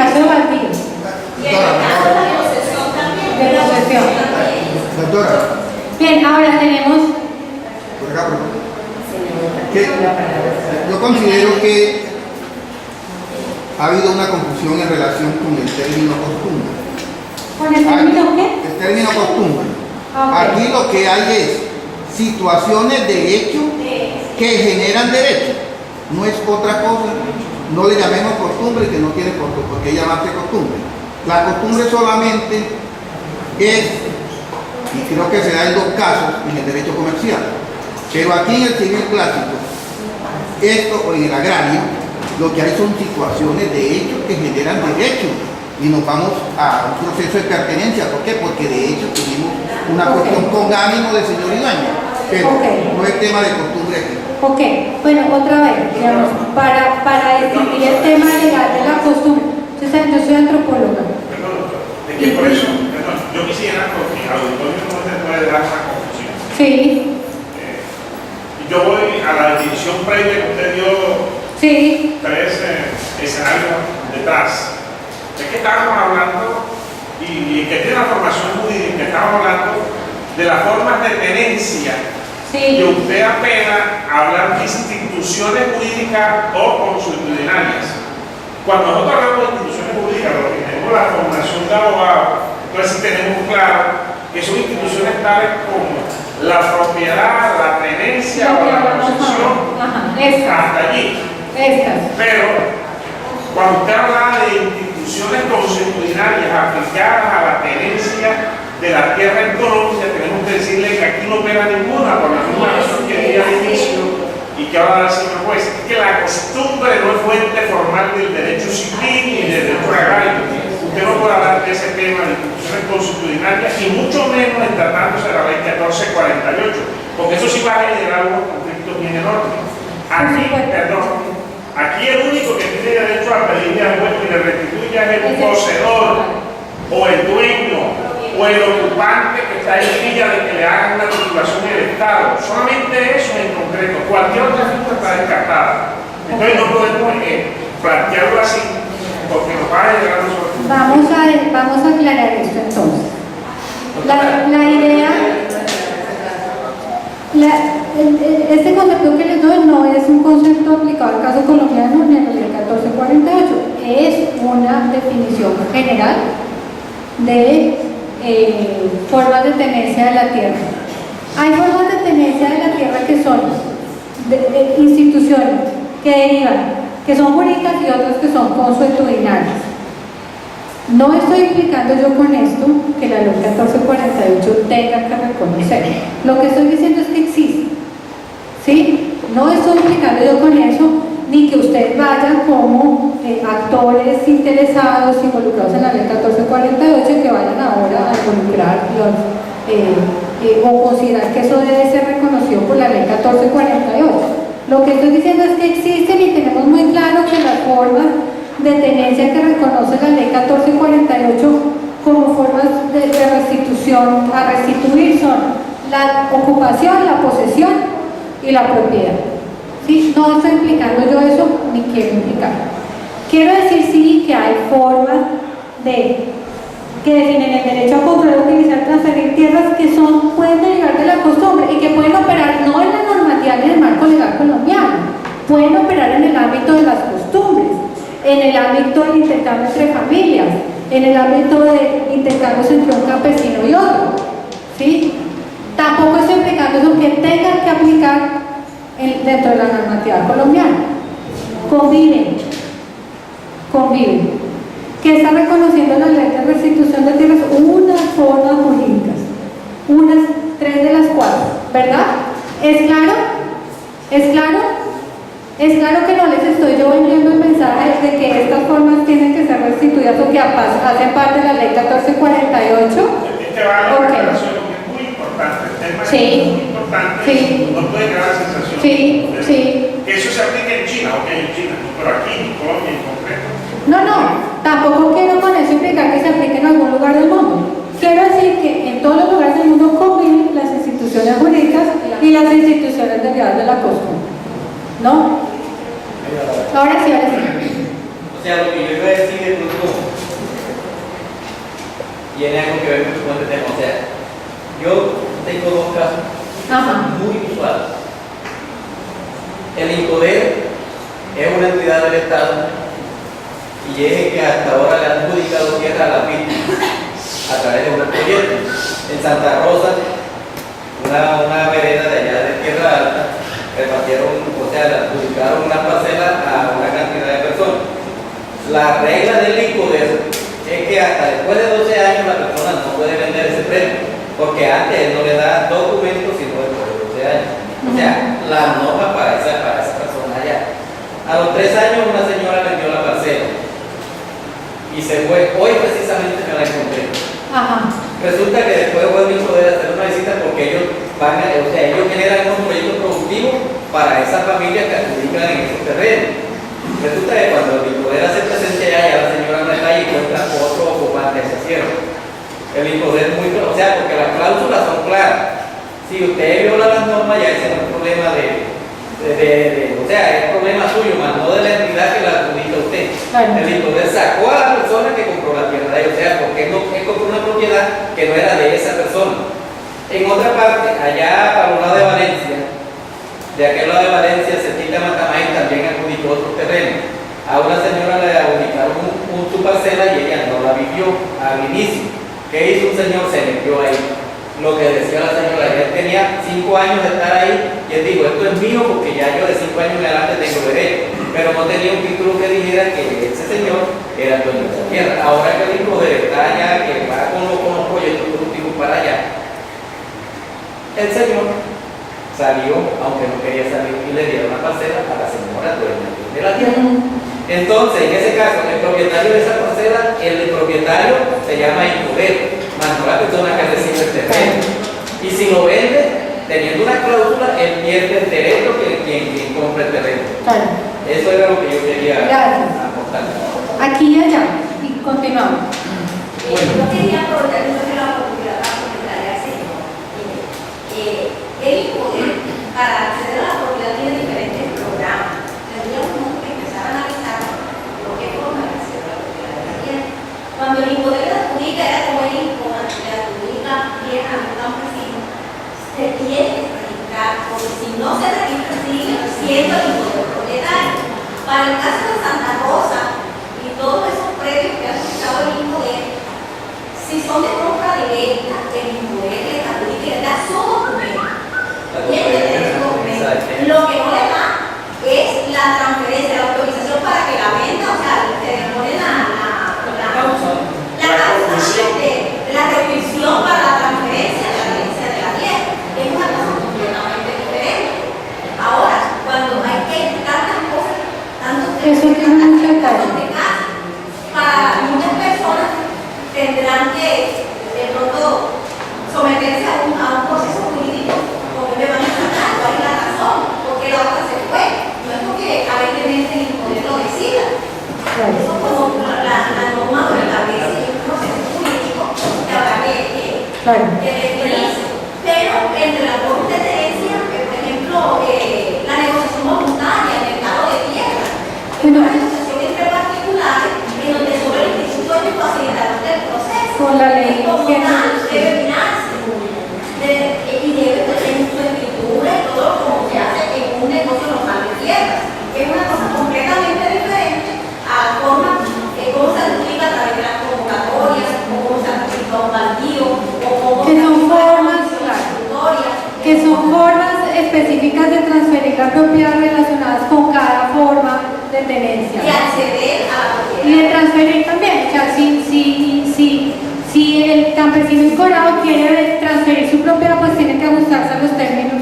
caso de baldío. Y en el caso de posesión también. De posesión. Doctora, Bien, ahora tenemos. por acá, que yo considero que ha habido una confusión en relación con el término costumbre. ¿Con el término qué? El término costumbre. Ok. Aquí lo que hay es situaciones de hecho que generan derecho. No es otra cosa. No le llamemos costumbre que no tiene por qué llamarse costumbre. La costumbre solamente es, y creo que se da en dos casos, en el derecho comercial. Pero aquí en el civil clásico, esto o en el agrario, lo que hay son situaciones de hechos que generan derechos y nos vamos a un proceso de pertenencia. ¿Por qué? Porque de hecho tenemos una cuestión con ánimo de señor y dueño, pero no es tema de costumbre aquí. Ok, bueno, otra vez, digamos, para distinguir el tema legal de la costumbre. Entonces, yo soy antropóloga. Perdón, es que por eso, perdón, yo quisiera, porque al auditorio no se puede dar una confusión. Sí, Yo voy a la definición previa que usted dio sí, tres escenarios detrás. Es que estábamos hablando, y que tiene la formación jurídica, estamos hablando de las formas de tenencia. Y sí. usted apela a hablar de instituciones jurídicas o consuetudinarias. Cuando nosotros hablamos de instituciones jurídicas, porque tenemos la formación de abogado, entonces sí tenemos claro que son instituciones tales como la propiedad, la tenencia o la posesión, hasta allí. Estas. Pero cuando usted habla de instituciones consuetudinarias aplicadas a la tenencia de la tierra en Colombia, tenemos que decirle que aquí no opera ninguna, por la misma razón que dije al inicio y que ahora da el señor juez, que la costumbre no es fuente formal del derecho civil ni del derecho agrario. Usted no puede hablar de ese tema de instituciones consuetudinarias y mucho menos en tratándose de la ley 1448, porque eso sí va a generar unos conflictos bien enormes. Aquí, perdón, aquí el único que tiene derecho a pedirle al juez que le restituya es el poseedor o el dueño o el ocupante que está en villa de que le hagan una titulación en el Estado. Solamente eso en concreto. Cualquier otra figura está descartada. Entonces no podemos plantearlo así porque nos va a llegar a nosotros. Vamos a aclarar esto entonces. La idea, este concepto que les doy no es un concepto aplicado al caso colombiano ni a la ley 1448, es una definición general de formas de tenencia de la tierra. Hay formas de tenencia de la tierra que son instituciones que derivan, que son jurídicas y otras que son consuetudinarias. No estoy implicando yo con esto que la ley 1448 tenga que reconocer. Lo que estoy diciendo es que existe. ¿Sí? No estoy implicando yo con eso, ni que ustedes vayan como actores interesados, involucrados en la ley 1448, que vayan ahora a involucrar o considerar que eso debe ser reconocido por la ley 1448. Lo que estoy diciendo es que existen y tenemos muy claro que las formas de tenencia que reconoce la ley 1448 como formas de restitución, a restituir son la ocupación, la posesión y la propiedad. ¿Sí? No estoy implicando yo eso, ni quiero implicar. Quiero decir sí que hay formas que definen el derecho a controlar, utilizar, transferir tierras que pueden derivar de la costumbre y que pueden operar no en la normativa ni en el marco legal colombiano, pueden operar en el ámbito de las costumbres, en el ámbito del intercambio entre familias, en el ámbito de intercambios entre un campesino y otro. ¿Sí? Tampoco estoy implicando eso que tengan que aplicar dentro de la normativa colombiana. Conviven. Que está reconociendo la ley de restitución de tierras unas formas jurídicas, unas 3 de las 4, ¿verdad? ¿Es claro? ¿Es claro? Es claro que no les estoy yo vendiendo el mensaje de que estas formas tienen que ser restituidas o que hacen parte de la ley 1448. Este va a la declaración que es muy importante. El tema Sí. es muy importante. Sí. No puede quedar la sensación. Sí, sí. Que eso se aplica en China, ok, en China, pero aquí en Colombia en concreto. No, tampoco quiero con eso implicar que se aplique en algún lugar del mundo. Quiero decir que en todos los lugares del mundo conviven las instituciones jurídicas y las instituciones derivadas de la costumbre. ¿No? Ahora sí. O sea, lo que yo iba a decir de pronto tiene algo que ver con este tema. O sea, yo tengo dos casos muy usuales. El Incoder es una entidad del Estado y es el que hasta ahora le ha adjudicado tierra a las víctimas a través de un proyecto. En Santa Rosa, una vereda de allá de Tierra Alta, repartieron, o sea, le adjudicaron una parcela a una cantidad de personas. La regla del Incoder es que hasta después de 12 años la persona no puede vender ese premio, porque antes él no le da documentos sino después de 12 años. O sea, la norma para esa persona allá. A los 3 años una señora vendió la parcela y se fue. Hoy precisamente me la encontré. Resulta que después vuelven a poder hacer una visita porque ellos van a, o sea, ellos generan unos proyectos productivos para esas familias que adjudican en esos terrenos. Resulta que cuando el poder hace presente allá, ya la señora no está y encuentra otro ocupante de ese cierre. El poder muy claro, o sea, porque las cláusulas son claras. Si usted viola las normas, ya ese no es problema o sea, es problema suyo, más no de la entidad que la adjudica usted. El poder sacó a la persona que compró la tierra de ahí, o sea, porque no compró una propiedad que no era de esa persona. En otra parte, allá para el lado de Valencia, de aquel lado de Valencia, cerquita de Matamay, también adjudicó otro terreno. A una señora le adjudicaron su parcela y ella no la vivió al inicio. ¿Qué hizo un señor? Se metió ahí. Lo que decía la señora, él tenía 5 años de estar ahí y él dijo, esto es mío porque ya yo de 5 años en adelante tengo derecho, pero no tenía un título que dijera que ese señor era el dueño de esa tierra. Ahora que el poder está allá, que va con los proyectos productivos para allá, el señor salió, aunque no quería salir, y le dieron una parcela a la señora dueña de la tierra. Entonces, en ese caso, el propietario de esa parcela, el propietario se llama Incoder, más no la persona que recibe el terreno. Y si lo vende, teniendo una cláusula, él pierde el derecho que quien compra el terreno. Eso era lo que yo quería aportar. Aquí y allá, y continuamos. Yo quería aprovechar la oportunidad para comentarle al señor. El Incoder, para acceder a la propiedad, tiene diferentes programas. Tendríamos que empezar a analizar lo que forma de acceder a la propiedad de la tierra. Cuando el Incoder la adjudica, era como el Incoder, le adjudica tierra a un campesino, se tiene que registrar, porque si no se registra, sigue siendo el Incoder propietario. Para el caso de Santa Rosa y todos esos predios que han citado el Incoder, si son de compra directa, el Incoder le adjudica y le da su documento. Tiene que tener su documento. Lo que no le da es la transferencia, la autorización para que la venda, o sea, se le pone la restricción para la transferencia de la tenencia de la tierra. Es una cosa completamente diferente. Ahora, cuando hay que explicar las cosas, tanto eso tiene mucha detalle. para muchas personas tendrán que de pronto someterse a un proceso jurídico porque me van a tratar, cuál es la razón, porque la otra se fue. No es porque alegremente el Incoder lo decida. Eso como la norma lo establece un proceso jurídico que habrá que definirse. Pero entre las formas de tenencia, por ejemplo, la negociación voluntaria, el mercado de tierra, es una negociación entre particulares en donde sobre el instituto es el facilitador del proceso. Con la ley como tal, debe mirarse y debe tener su escritura y todo como se hace en un negocio normal de tierra. Es una cosa completamente diferente a la forma cómo se adjudica a través de las convocatorias, o cómo se adjudica un baldío, o cómo que son formas, que son formas específicas de transferir la propiedad relacionadas con cada forma de tenencia. Y acceder a la propiedad. Y de transferir también. O sea, si el campesino escorado quiere transferir su propiedad, pues tiene que ajustarse a los términos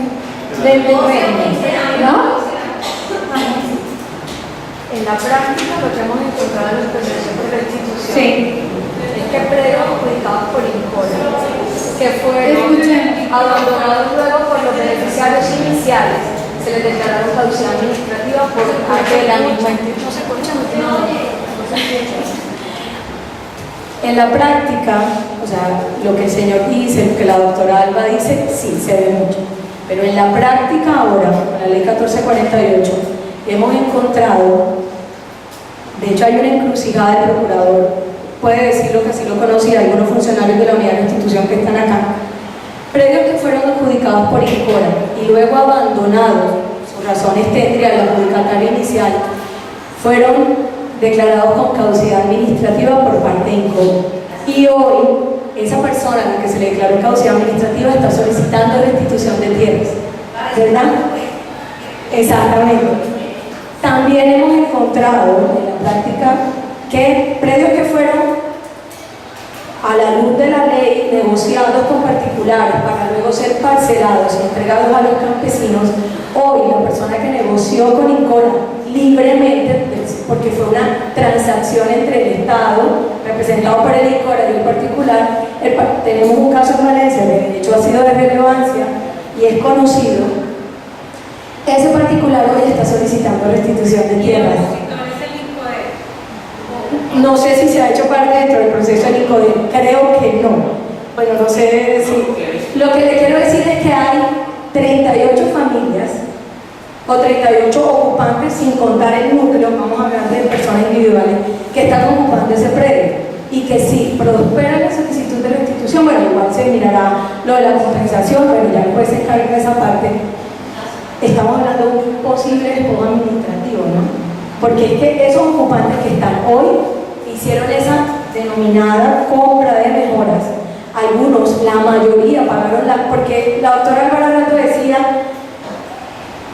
del régimen, ¿no? En la práctica, lo que hemos encontrado en los procesos de restitución Sí. es que predios adjudicados por Incoder, que fueron abandonados luego por los beneficiarios iniciales, se les declararon caducidad administrativa por parte de la misma entidad. No se escucha, En la práctica, o sea, lo que el señor dice, lo que la doctora Alba dice, sí, se ve mucho. Pero en la práctica ahora, con la ley 1448, hemos encontrado De hecho, hay una encrucijada del procurador, puede decirlo que así lo conocía, algunos funcionarios de la unidad de institución que están acá. Predios que fueron adjudicados por INCORA y luego abandonados, sus razones tendrían la adjudicataria inicial, fueron declarados con caducidad administrativa por parte de INCORA. Y hoy, esa persona a la que se le declaró caducidad administrativa está solicitando restitución de tierras, ¿verdad? Exactamente. También hemos encontrado en la práctica que predios que fueron a la luz de la ley negociados con particulares para luego ser parcelados y entregados a los campesinos, hoy la persona que negoció con INCORA libremente, porque fue una transacción entre el Estado, representado por el INCORA y el particular, tenemos un caso en Valencia, que de hecho ha sido de relevancia y es conocido. Ese particular hoy está solicitando restitución de tierras. No sé si se ha hecho parte dentro del proceso del INCODER, creo que no. Bueno, no sé si... Lo que le quiero decir es que hay 38 familias o 38 ocupantes, sin contar el núcleo, vamos a hablar de personas individuales, que están ocupando ese predio. Y que si prospera la solicitud de restitución, bueno, igual se mirará lo de la compensación, pero ya el juez se encarga de esa parte. Estamos hablando de un posible despojo administrativo, ¿no? Porque es que esos ocupantes que están hoy hicieron esa denominada compra de mejoras. Algunos, la mayoría, pagaron porque la doctora Alvarado decía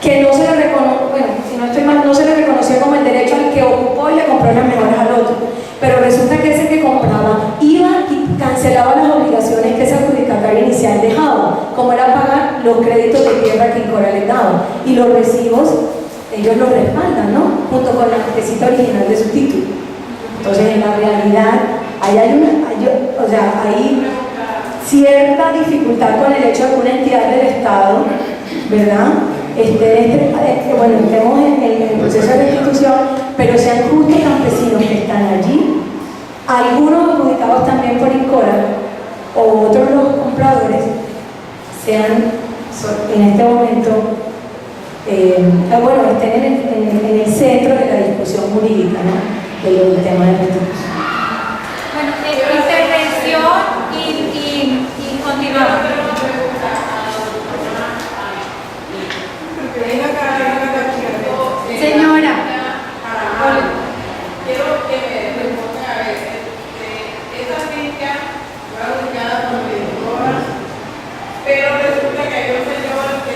que no se le reconoció, bueno, si no estoy mal, no se le reconocía como el derecho al que ocupó y le compró las mejoras al otro. Pero resulta que ese que compraba iba y cancelaba las obligaciones que esa adjudicataria inicial dejaba, como era pagar los créditos de tierra que INCORA les daba. Y los recibos, ellos los respaldan, ¿no? Junto con la requisita original de su título. Entonces, en la realidad, hay cierta dificultad con el hecho de que una entidad del Estado, ¿verdad? Bueno, estemos en el proceso de restitución, pero sean justos campesinos que están allí, algunos adjudicados también por INCORA, o otros los compradores, sean en este momento, estén en el centro de la discusión jurídica, ¿no? Del tema de restitución. Bueno, intervención y continuamos. Señora, quiero que me responda, a ver, esta finca fue ubicada por directora, pero resulta que hay un señor que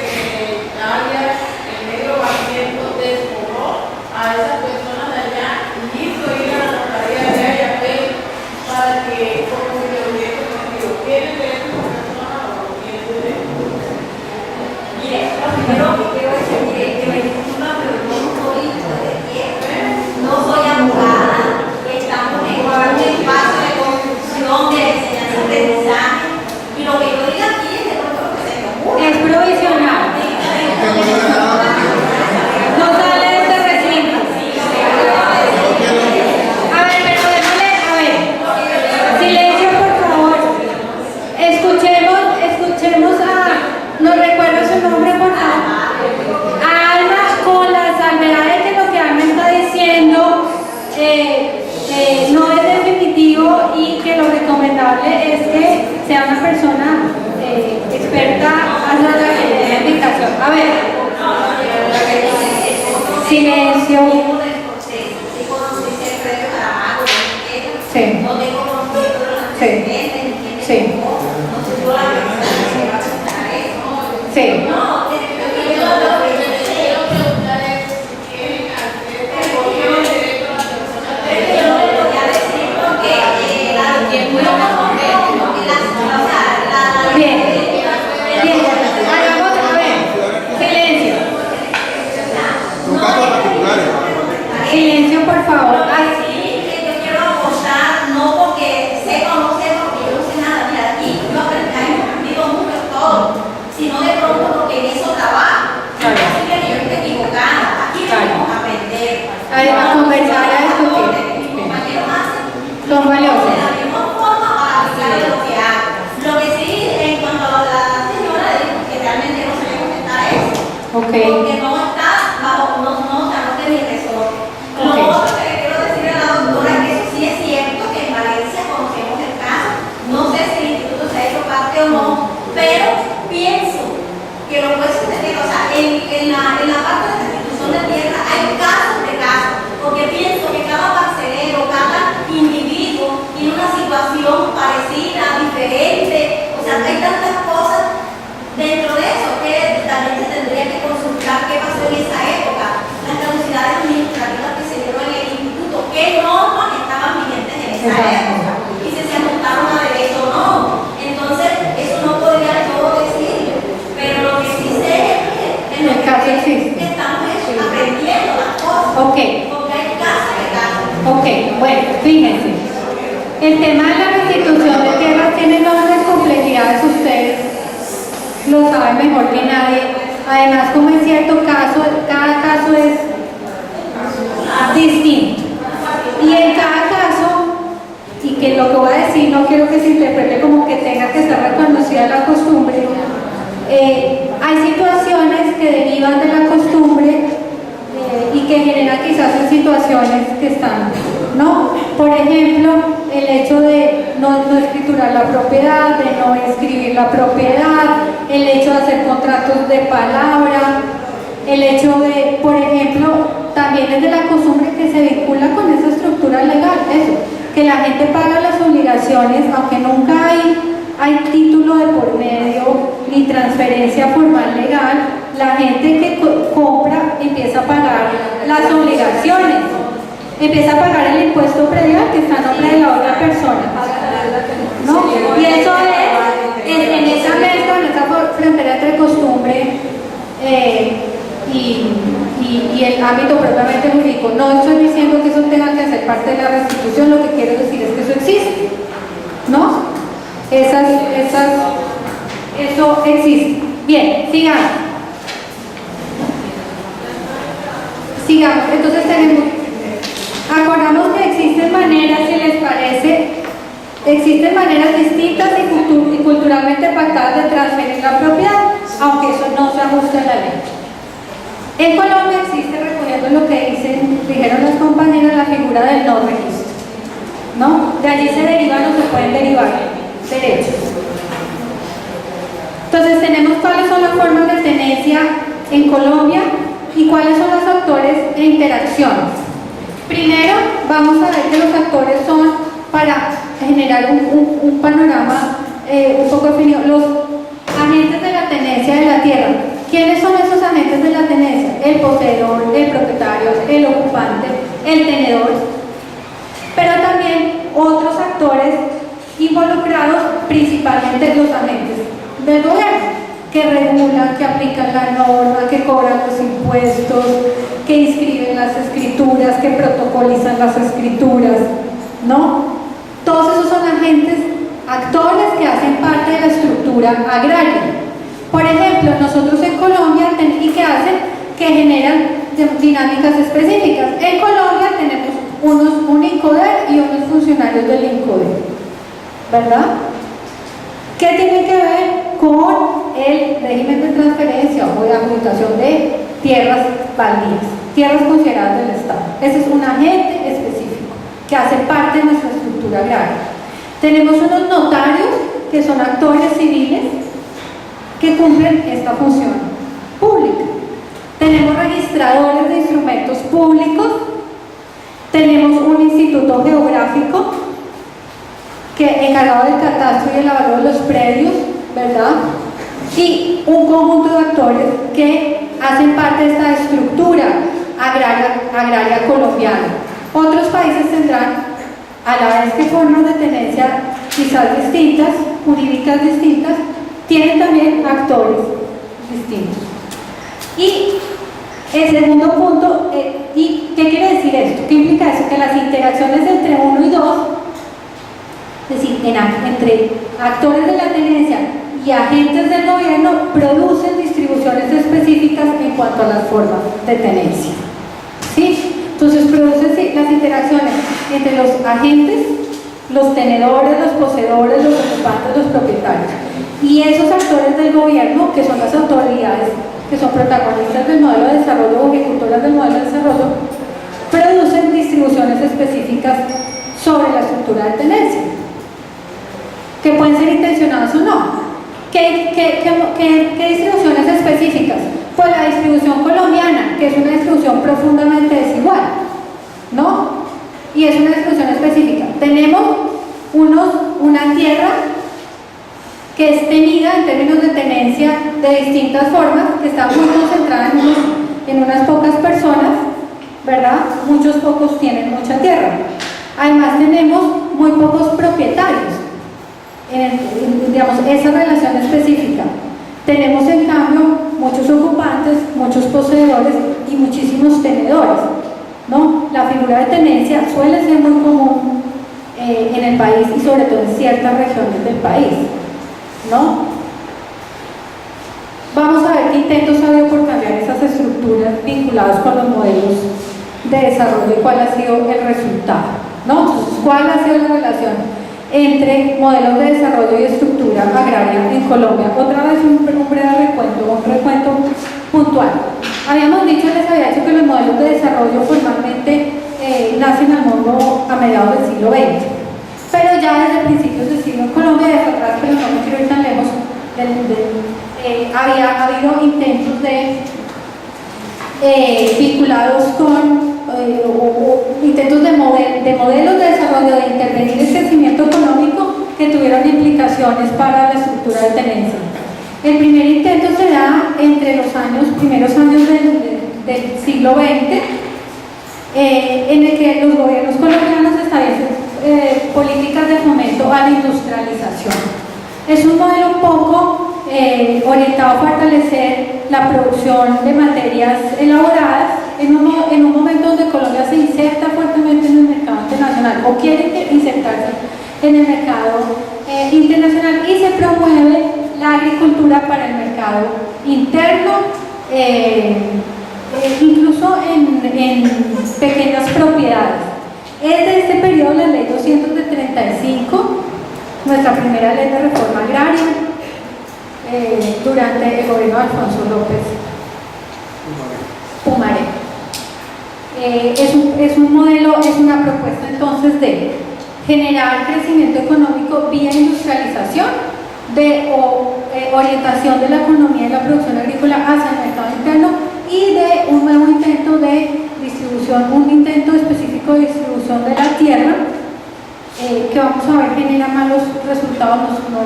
alias el negro Barriento despojó a esas personas de allá y hizo ir a la notaría de Ayapel para que como si lo hubiese cometido. ¿Tienen derecho a esa persona o no tienen derecho? Mire, lo primero que quiero decir es que me disculpa, pero yo no soy no soy abogada, estamos en un espacio de construcción, de enseñanza, de aprendizaje, y lo que yo diga aquí es de lo que se me ocurre. es provisional. No sale de este recinto. A ver, pero déjale, a ver. Silencio, por favor. Escuchemos ¿nos recuerda su nombre, por favor? Alma, con las salvedades de lo que Alma está diciendo, no es definitivo y que lo recomendable es que sea una persona experta a la indicación. A ver, silencio. Sí. No tengo conocimiento de los antecedentes, ni quién es Sí. no soy yo la persona que se va a presentar eso. Sí. No, Bien, hagamos, a ver, silencio. Son casos particulares. Silencio, por favor. Ay, yo quiero apostar, no porque sepa o no sepa, porque yo no sé nada. Mira, aquí yo hemos aprendido mucho todo, sino de pronto porque en eso trabajo. No es posible que yo esté equivocada. Aquí vamos a aprender. a conversar, a discutir. Mis compañeros hacen Son valiosos. de la misma forma para aplicar lo que hago. Lo que sí, en cuanto a la señora, le digo que realmente no se le contestar eso. Ok. Porque no está bajo, no está mi resort. Lo Ok. otro que le quiero decir a esa época y si se ajustaron a derecho o no. Entonces, eso no podría todo decir, pero lo que sí sé es que en el caso existe. estamos aprendiendo las cosas. Ok. Porque hay casos de casos. Ok, bueno, fíjense. El tema de la restitución de tierras tiene enormes complejidades, ustedes lo saben mejor que nadie. Además, como en cierto caso, cada caso es distinto. Y en cada caso, y que lo que voy a decir no quiero que se interprete como que tenga que estar reconocida la costumbre, hay situaciones que derivan de la costumbre y que generan quizás en situaciones que están, ¿no? Por ejemplo, el hecho de no escriturar la propiedad, de no inscribir la propiedad, el hecho de hacer contratos de palabra, el hecho de, por ejemplo, también es de la costumbre que se vincula con esa estructura legal, eso, que la gente paga las obligaciones, aunque nunca hay título de por medio ni transferencia formal legal, la gente que compra empieza a pagar las obligaciones, empieza a pagar el impuesto predial que está a nombre de la otra persona, ¿no? Y eso es en esa mezcla, en esa frontera entre costumbre y el ámbito propiamente jurídico. No estoy diciendo que eso tenga que ser parte de la restitución, lo que quiero decir es que eso existe, ¿no? Eso existe. Bien, sigamos. Entonces acordamos que existen maneras, si les parece, existen maneras distintas y culturalmente pactadas de transferir la propiedad, aunque eso no se ajuste a la ley. En Colombia existe, recogiendo lo que dijeron las compañeras, la figura del no registro, ¿no? De allí se derivan o se pueden derivar derechos. Entonces tenemos cuáles son las formas de tenencia en Colombia y cuáles son los actores e interacciones. Primero vamos a ver que los actores son, para generar un panorama un poco definido, los agentes de la tenencia de la tierra. ¿Quiénes son esos agentes de la tenencia? El poseedor, el propietario, el ocupante, el tenedor, pero también otros actores involucrados, principalmente los agentes del gobierno, que regulan, que aplican la norma, que cobran los impuestos, que inscriben las escrituras, que protocolizan las escrituras, ¿no? Todos esos son agentes, actores que hacen parte de la estructura agraria. Por ejemplo, nosotros en Colombia, ¿y qué hacen? Que generan dinámicas específicas. En Colombia tenemos un INCODER y unos funcionarios del INCODER, ¿verdad? ¿Qué tiene que ver con el régimen de transferencia o de adjudicación de tierras baldías, tierras consideradas del Estado? Ese es un agente específico que hace parte de nuestra estructura agraria. Tenemos unos notarios que son actores civiles que cumplen esta función pública. Tenemos registradores de instrumentos públicos, tenemos un instituto geográfico que encargado del catastro y el lavado de los predios, ¿verdad? Y un conjunto de actores que hacen parte de esta estructura agraria colombiana. Otros países tendrán, a la vez que formas de tenencia quizás distintas, jurídicas distintas, tienen también actores distintos. Y el segundo punto, ¿y qué quiere decir esto? ¿Qué implica eso? Que las interacciones entre uno y dos, es decir, entre actores de la tenencia y agentes del gobierno, producen distribuciones específicas en cuanto a las formas de tenencia. ¿Sí? Entonces producen las interacciones entre los agentes, los tenedores, los poseedores, los ocupantes, los propietarios. Y esos actores del gobierno, que son las autoridades, que son protagonistas del modelo de desarrollo o ejecutoras del modelo de desarrollo, producen distribuciones específicas sobre la estructura de tenencia, que pueden ser intencionadas o no. ¿Qué distribuciones específicas? Pues la distribución colombiana, que es una distribución profundamente desigual, ¿no? Y es una distribución específica. Tenemos una tierra que es tenida en términos de tenencia de distintas formas, que está muy concentrada en unas pocas personas, ¿verdad? Muchos pocos tienen mucha tierra. Además tenemos muy pocos propietarios, digamos, esa relación específica. Tenemos en cambio muchos ocupantes, muchos poseedores y muchísimos tenedores, ¿no? La figura de tenencia suele ser muy común en el país y sobre todo en ciertas regiones del país, ¿no? Vamos a ver qué intentos ha habido por cambiar esas estructuras vinculadas con los modelos de desarrollo y cuál ha sido el resultado, ¿no? Entonces, ¿cuál ha sido la relación entre modelos de desarrollo y estructura agraria en Colombia? Otra vez un breve recuento puntual. Habíamos dicho, les había dicho que los modelos de desarrollo formalmente nacen al mundo a mediados del siglo XX, pero ya desde principios del siglo en Colombia, de atrás, pero no me quiero ir tan lejos, había habido intentos vinculados con intentos de modelos de desarrollo, de intervenir el crecimiento económico que tuvieron implicaciones para la estructura de tenencia. El primer intento se da entre los primeros años del siglo XX, en el que los gobiernos colombianos establecen políticas de fomento a la industrialización. Es un modelo un poco orientado a fortalecer la producción de materias elaboradas en un momento donde Colombia se inserta fuertemente en el mercado internacional o quiere insertarse en el mercado internacional y se promueve la agricultura para el mercado interno, incluso en pequeñas propiedades. Es de este periodo la ley 200 de 35, nuestra primera ley de reforma agraria, durante el gobierno de Alfonso López Pumarejo. Es un modelo, es una propuesta entonces de generar crecimiento económico vía industrialización, de orientación de la economía y la producción agrícola hacia el mercado interno y de un nuevo intento de distribución, un intento específico de distribución de la tierra, que vamos a ver genera malos resultados, no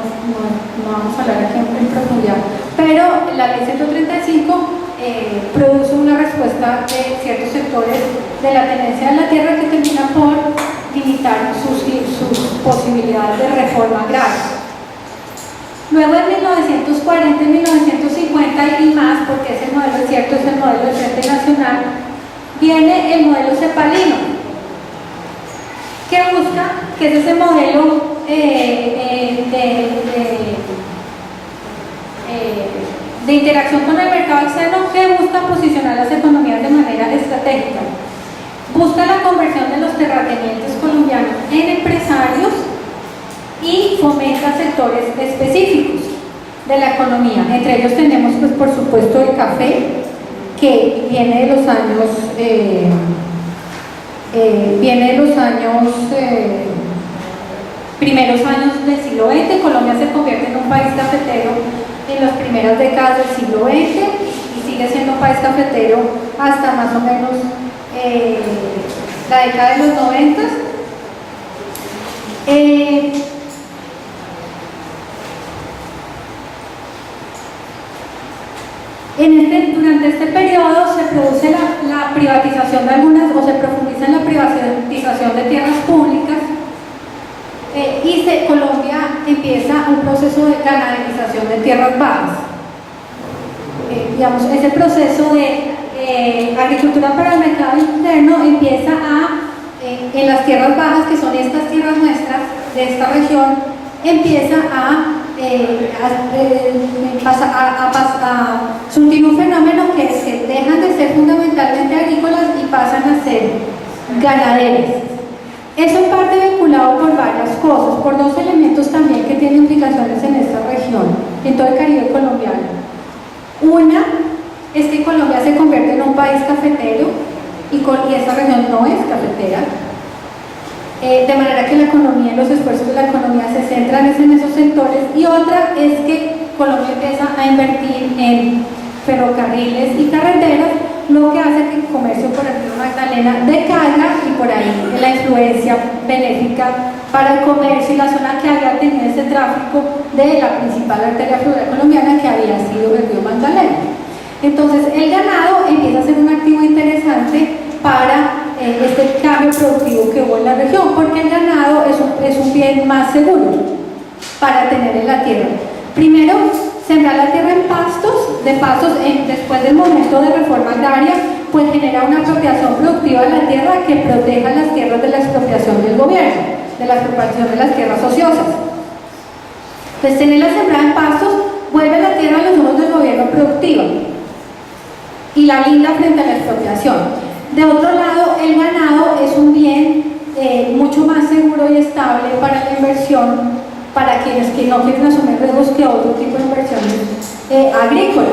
vamos a hablar aquí en profundidad, pero la ley 135 produce una respuesta de ciertos sectores de la tenencia de la tierra que termina por limitar sus posibilidades de reforma agraria. Luego en 1940, en 1950 y más, porque ese modelo es cierto, es el modelo del Frente Nacional, viene el modelo cepalino, que busca, que es ese modelo de interacción con el mercado externo, que busca posicionar las economías de manera estratégica. Busca la conversión de los terratenientes colombianos en empresarios y fomenta sectores específicos de la economía. Entre ellos tenemos, pues, por supuesto, el café, que viene de los años primeros años del siglo XX. Colombia se convierte en un país cafetero en las primeras décadas del siglo XX y sigue siendo un país cafetero hasta más o menos la década de los 90. Durante este periodo se produce la privatización de algunas, o se profundiza en la privatización de tierras públicas, y Colombia empieza un proceso de ganaderización de tierras bajas. Digamos, ese proceso de agricultura para el mercado interno empieza en las tierras bajas, que son estas tierras nuestras de esta región, empieza a surgir un fenómeno que se dejan de ser fundamentalmente agrícolas y pasan a ser ganaderas. Eso en parte vinculado por varias cosas, por dos elementos también que tienen implicaciones en esta región, en todo el Caribe colombiano. Una es que Colombia se convierte en un país cafetero y esta región no es cafetera. De manera que la economía, los esfuerzos de la economía se centran en esos sectores, y otra es que Colombia empieza a invertir en ferrocarriles y carreteras, lo que hace que el comercio por el río Magdalena decaiga, y por ahí la influencia benéfica para el comercio y la zona que había tenido ese tráfico de la principal arteria fluvial colombiana, que había sido el río Magdalena. Entonces el ganado empieza a ser un activo interesante para este cambio productivo que hubo en la región, porque el ganado es un bien más seguro para tener en la tierra. Primero, sembrar la tierra en pastos, después del momento de reforma agraria, pues genera una apropiación productiva de la tierra que proteja las tierras de la expropiación del gobierno, de la expropiación de las tierras ociosas. Pues tenerla sembrada en pastos vuelve la tierra a los ojos del gobierno productiva y la blinda frente a la expropiación. De otro lado, el ganado es un bien mucho más seguro y estable para la inversión, para quienes que no quieren asumir riesgos que otro tipo de inversiones agrícolas.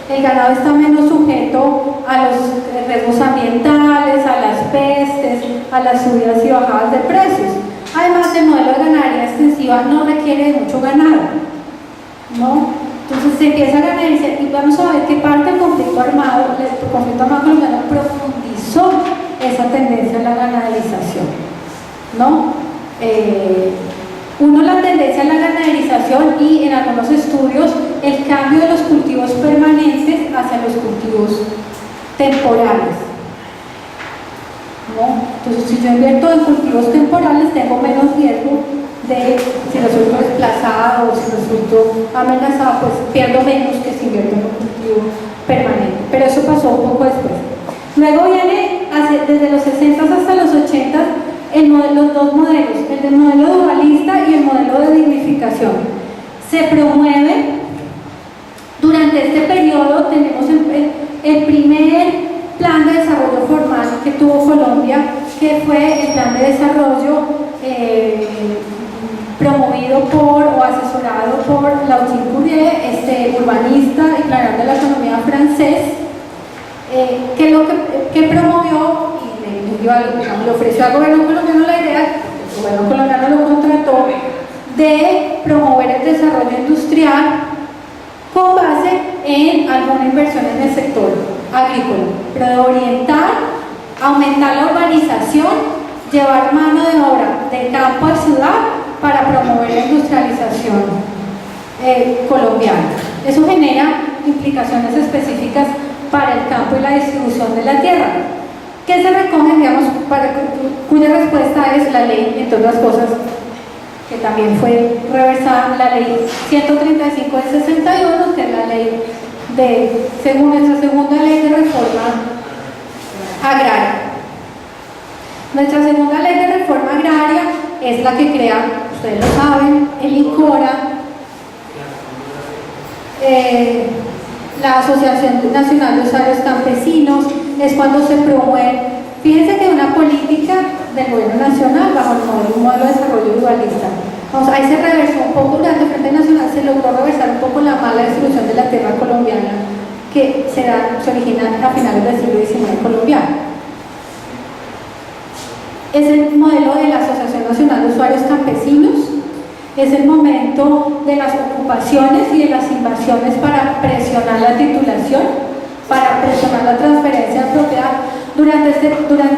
El ganado está menos sujeto a los riesgos ambientales, a las pestes, a las subidas y bajadas de precios. Además, el modelo de ganadería extensiva no requiere de mucho ganado, ¿no? Entonces se empieza a ganaderizar y vamos a ver que parte del conflicto armado colombiano profundizó esa tendencia a la ganaderización, ¿no? La tendencia a la ganaderización y en algunos estudios el cambio de los cultivos permanentes hacia los cultivos temporales, ¿no? Entonces, si yo invierto en cultivos temporales, tengo menos riesgo de, si resulto desplazado o si resulto amenazado, pues pierdo menos que si invierto en un cultivo permanente. Pero eso pasó un poco después. Luego viene, desde los 60 hasta los 80, los dos modelos, el modelo dualista y el modelo de dignificación. Se promueve, durante este periodo tenemos el primer plan de desarrollo formal que tuvo Colombia, que fue el plan de desarrollo promovido o asesorado por Lautín Courier, urbanista y planeador de la economía francés, que promovió le ofreció al gobierno colombiano la idea, el gobierno colombiano lo contrató, de promover el desarrollo industrial con base en alguna inversión en el sector agrícola, pero de orientar, aumentar la urbanización, llevar mano de obra de campo a ciudad para promover la industrialización colombiana. Eso genera implicaciones específicas para el campo y la distribución de la tierra. ¿Qué se recoge, digamos, cuya respuesta es la ley, entre otras cosas, que también fue reversada, la ley 135 del 61, que es la ley según nuestra segunda ley de reforma agraria. Nuestra segunda ley de reforma agraria es la que crea, ustedes lo saben, el INCORA, la Asociación Nacional de Usuarios Campesinos. Es cuando se promueve, fíjense que una política del gobierno nacional bajo un modelo de desarrollo dualista. Ahí se reversó un poco, durante el Frente Nacional se logró reversar un poco la mala distribución de la tierra colombiana que se origina a finales del siglo XIX colombiano. Es el modelo de la Asociación Nacional de Usuarios Campesinos, es el momento de las ocupaciones y de las invasiones para presionar la titulación, para presionar la transferencia de propiedad. Durante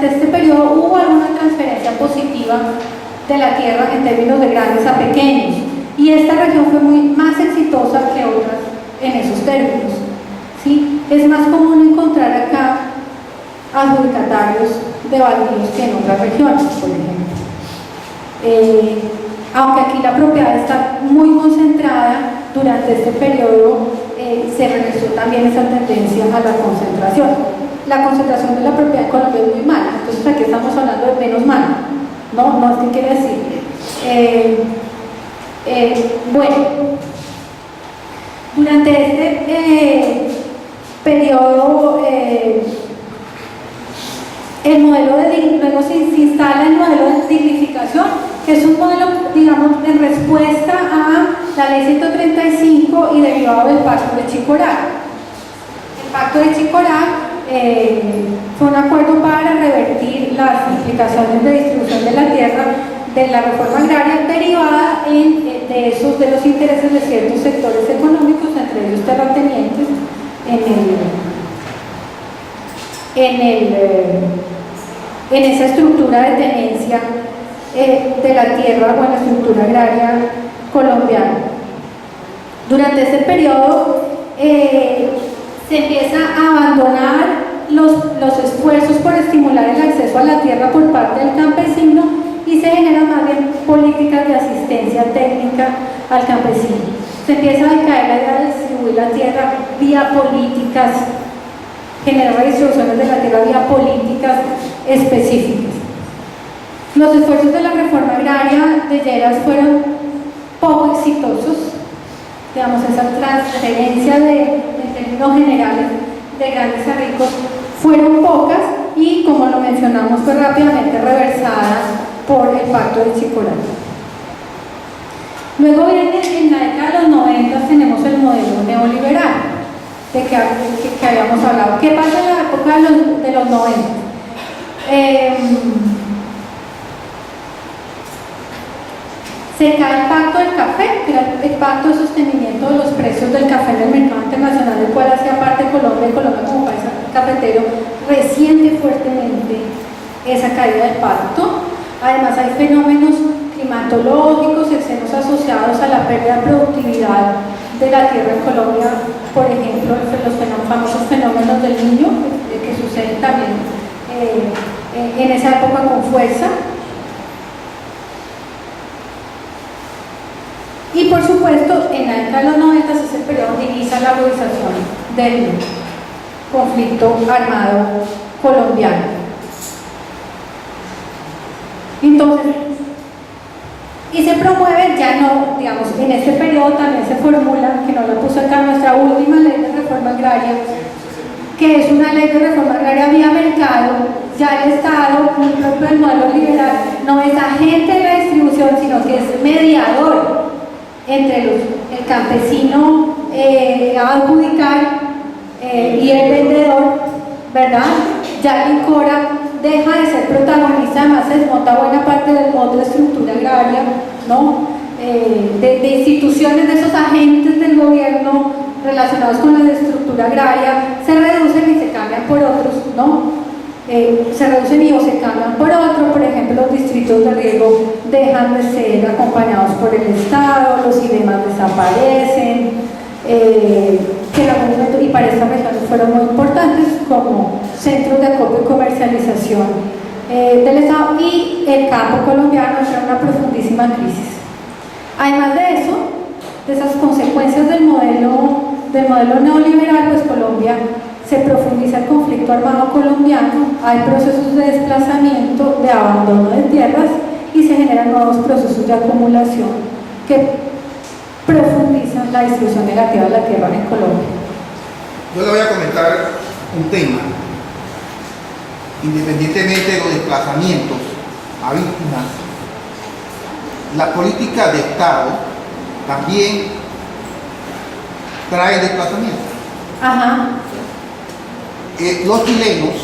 este periodo hubo alguna transferencia positiva de la tierra en términos de grandes a pequeños, y esta región fue más exitosa que otras en esos términos, ¿sí? Es más común encontrar acá adjudicatarios de baldíos que en otras regiones, por ejemplo. Aunque aquí la propiedad está muy concentrada, durante este periodo se reversó también esa tendencia a la concentración. La concentración de la propiedad en Colombia es muy mala, entonces aquí estamos hablando de menos mala, no es que quiere decir. Bueno, durante este periodo el modelo luego se instala el modelo de dignificación, que es un modelo, digamos, en respuesta a la ley 135 y derivado del Pacto de Chicorá. El Pacto de Chicorá fue un acuerdo para revertir las implicaciones de distribución de la tierra de la reforma agraria derivada de los intereses de ciertos sectores económicos, entre ellos terratenientes, en esa estructura de tenencia de la tierra o en la estructura agraria colombiana. Durante este periodo se empieza a abandonar los esfuerzos por estimular el acceso a la tierra por parte del campesino y se generan más bien políticas de asistencia técnica al campesino. Se empieza a decaer la idea de distribuir la tierra vía políticas, generar distribuciones de la tierra vía políticas específicas. Los esfuerzos de la reforma agraria de Lleras fueron poco exitosos, digamos, esa transferencia en términos generales de grandes a ricos fueron pocas y, como lo mencionamos, fue rápidamente reversada por el Pacto de Chicorán. Luego viene, en la década de los 90 tenemos el modelo neoliberal de que habíamos hablado. ¿Qué pasa en la época de los 90? Se cae el pacto del café, que era el pacto de sostenimiento de los precios del café en el mercado internacional, del cual hacía parte Colombia, y Colombia como país cafetero resiente fuertemente esa caída del pacto. Además hay fenómenos climatológicos externos asociados a la pérdida de productividad de la tierra en Colombia, por ejemplo, los famosos fenómenos del Niño, que suceden también en esa época con fuerza. Y por supuesto, en la década de los 90 es el periodo donde inicia la agudización del conflicto armado colombiano. Entonces, y se promueve, ya no, digamos, en este periodo también se formula, que no la puso acá, nuestra última ley de reforma agraria, que es una ley de reforma agraria vía mercado. Ya el Estado, el propio modelo liberal, no es agente de la distribución, sino que es mediador entre el campesino a adjudicar y el vendedor, ¿verdad? Ya el INCORA deja de ser protagonista, además se desmonta buena parte del modo de estructura agraria, ¿no? De instituciones, de esos agentes del gobierno relacionados con la estructura agraria, se reducen y se cambian por otros, ¿no? Se reducen y o se cambian por otro. Por ejemplo, los distritos de riego dejan de ser acompañados por el Estado, los IDEMAS desaparecen, que en algún momento, y para estas regiones fueron muy importantes como centros de acopio y comercialización del Estado, y el campo colombiano entra en una profundísima crisis. Además de eso, de esas consecuencias del modelo neoliberal, pues Colombia se profundiza el conflicto armado colombiano, hay procesos de desplazamiento, de abandono de tierras y se generan nuevos procesos de acumulación que profundizan la distribución negativa de la tierra en Colombia. Yo le voy a comentar un tema. Independientemente de los desplazamientos a víctimas, la política de Estado también trae desplazamiento. Ajá. Los chilenos,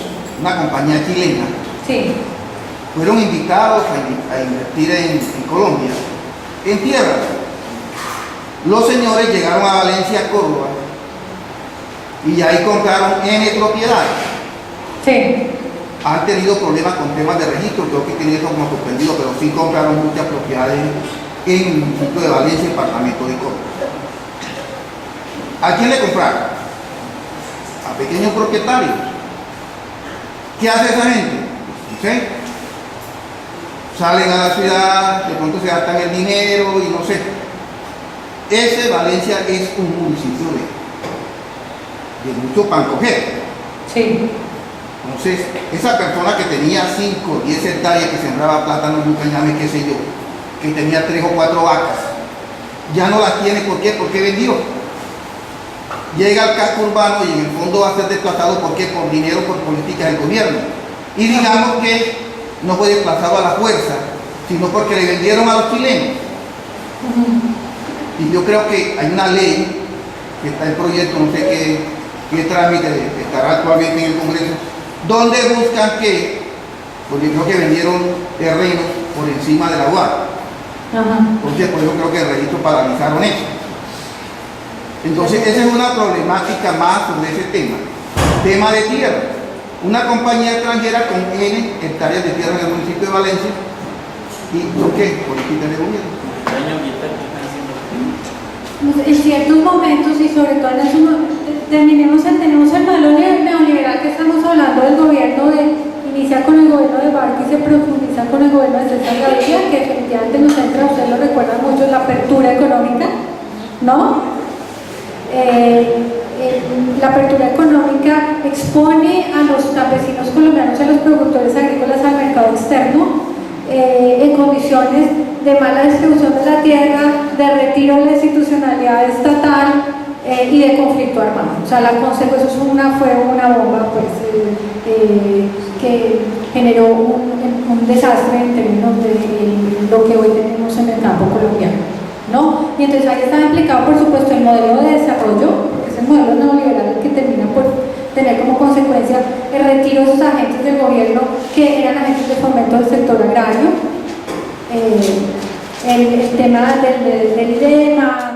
una compañía chilena, Sí. fueron invitados a invertir en Colombia, en tierra. Los señores llegaron a Valencia, Córdoba, y ahí compraron N propiedades. Sí. Han tenido problemas con temas de registro, creo que tienen eso como suspendido, pero sí compraron muchas propiedades en el municipio de Valencia, departamento de Córdoba. ¿A quién le compraron? A pequeños propietarios. ¿Qué hace esa gente? No sé. Salen a la ciudad, de pronto se gastan el dinero y no sé. Ese Valencia es un municipio de mucho pan coger. Sí. Entonces, esa persona que tenía 5 o 10 hectáreas, que sembraba plátanos, yucañames, qué sé yo, que tenía 3 o 4 vacas, ya no las tiene. ¿Por qué? Porque vendió. Llega al casco urbano y en el fondo va a ser desplazado. ¿Por qué? Por dinero, por políticas del gobierno. Y digamos que no fue desplazado a la fuerza, sino porque le vendieron a los chilenos. Y yo creo que hay una ley que está en proyecto, no sé qué trámite estará actualmente en el Congreso, donde buscan que, porque creo que vendieron terrenos por encima de la UAR. Entonces, por eso creo que el registro paralizaron eso. Entonces, esa es una problemática más sobre ese tema. Tema de tierra. Una compañía extranjera con N hectáreas de tierra en el municipio de Valencia. ¿Y por qué? Política de gobierno. En ciertos momentos y sobre todo en esos, tenemos el modelo neoliberal que estamos hablando del gobierno inicia con el gobierno de Barca y se profundiza con el gobierno de César Gaviria, que definitivamente nos entra, ustedes lo recuerdan mucho, la apertura económica, ¿no? La apertura económica expone a los campesinos colombianos y a los productores agrícolas al mercado externo en condiciones de mala distribución de la tierra, de retiro de la institucionalidad estatal y de conflicto armado. O sea, la consecuencia fue una bomba pues, que generó un desastre en términos de lo que hoy tenemos en el campo colombiano, ¿no? Y entonces ahí está implicado, por supuesto, el modelo de desarrollo, porque es el modelo neoliberal el que termina por tener como consecuencia el retiro de esos agentes del gobierno que eran agentes de fomento del sector agrario, el tema del IDEMA,